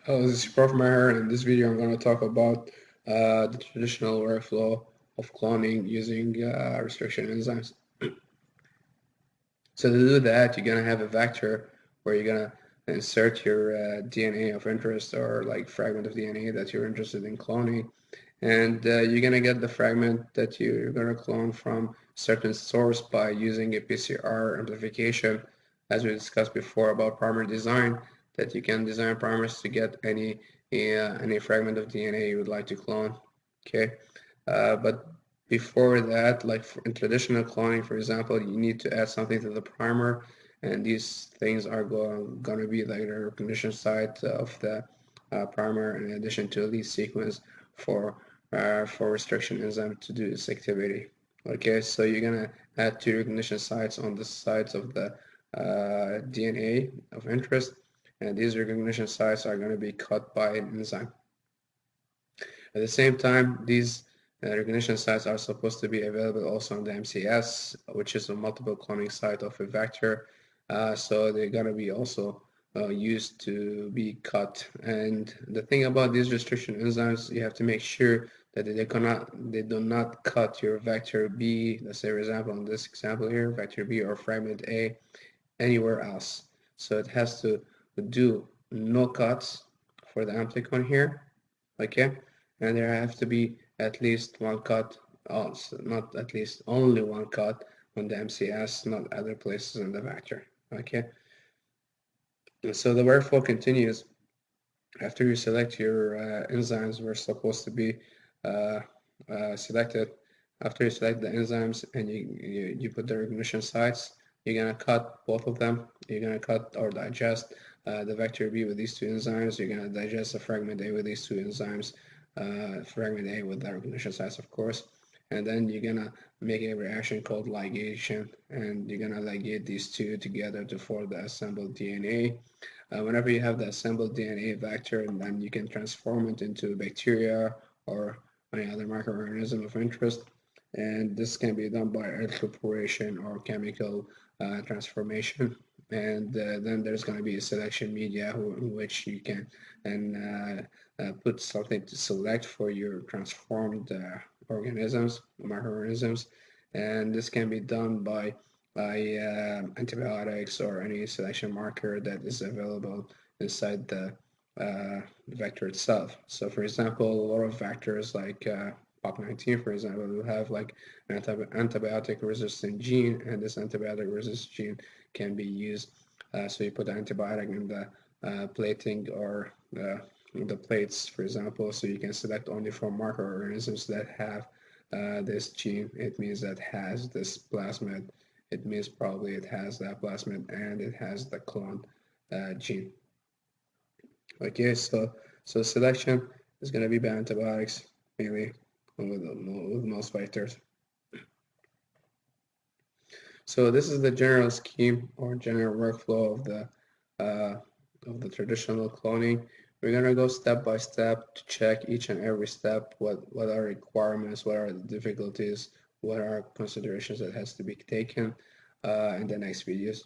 Hello, this is Prof. Maher, and in this video I'm going to talk about the traditional workflow of cloning using restriction enzymes. So to do that, you're going to have a vector where you're going to insert your DNA of interest or like fragment of DNA that you're interested in cloning. And you're going to get the fragment that you're going to clone from certain source by using a PCR amplification, as we discussed before about primer design, that you can design primers to get any fragment of DNA you would like to clone. Okay, but before that, like in traditional cloning, for example, you need to add something to the primer, and these things are going to be like the recognition site of the primer in addition to a lead sequence for restriction enzyme to do this activity. Okay, so you're gonna add two recognition sites on the sides of the DNA of interest, and these recognition sites are going to be cut by an enzyme. At the same time, these recognition sites are supposed to be available also on the MCS, which is a multiple cloning site of a vector. So they're going to be also used to be cut. And the thing about these restriction enzymes, you have to make sure that they do not cut your vector B, let's say for example in this example here, vector B or fragment A, anywhere else. So it has to do no cuts for the amplicon here, okay? And there have to be at least one cut, also not at least, only one cut on the MCS, not other places in the vector, okay? And so the workflow continues. After you select your enzymes were supposed to be uh, selected. After you select the enzymes and you put the recognition sites, you're gonna cut both of them. You're gonna cut or digest the vector B with these two enzymes. You're gonna digest the fragment A with these two enzymes, fragment A with the recognition sites, of course. And then you're gonna make a reaction called ligation, and you're gonna ligate these two together to form the assembled DNA. Whenever you have the assembled DNA vector, and then you can transform it into bacteria or any other microorganism of interest. And this can be done by electroporation or chemical transformation. And then there's going to be a selection media in which you can then put something to select for your transformed organisms, microorganisms. And this can be done by antibiotics or any selection marker that is available inside the vector itself. So for example, a lot of vectors like POP19, for example, will have like an antibiotic resistant gene, and this antibiotic resistant gene can be used. So you put the antibiotic in the plating or the plates, for example, so you can select only for microorganisms that have this gene. It means that has this plasmid. It means probably it has that plasmid and it has the clone gene. Okay, so selection is going to be by antibiotics mainly with most vectors. So this is the general scheme or general workflow of the traditional cloning. We're gonna go step by step to check each and every step. What are requirements? What are the difficulties? What are considerations that has to be taken in the next videos.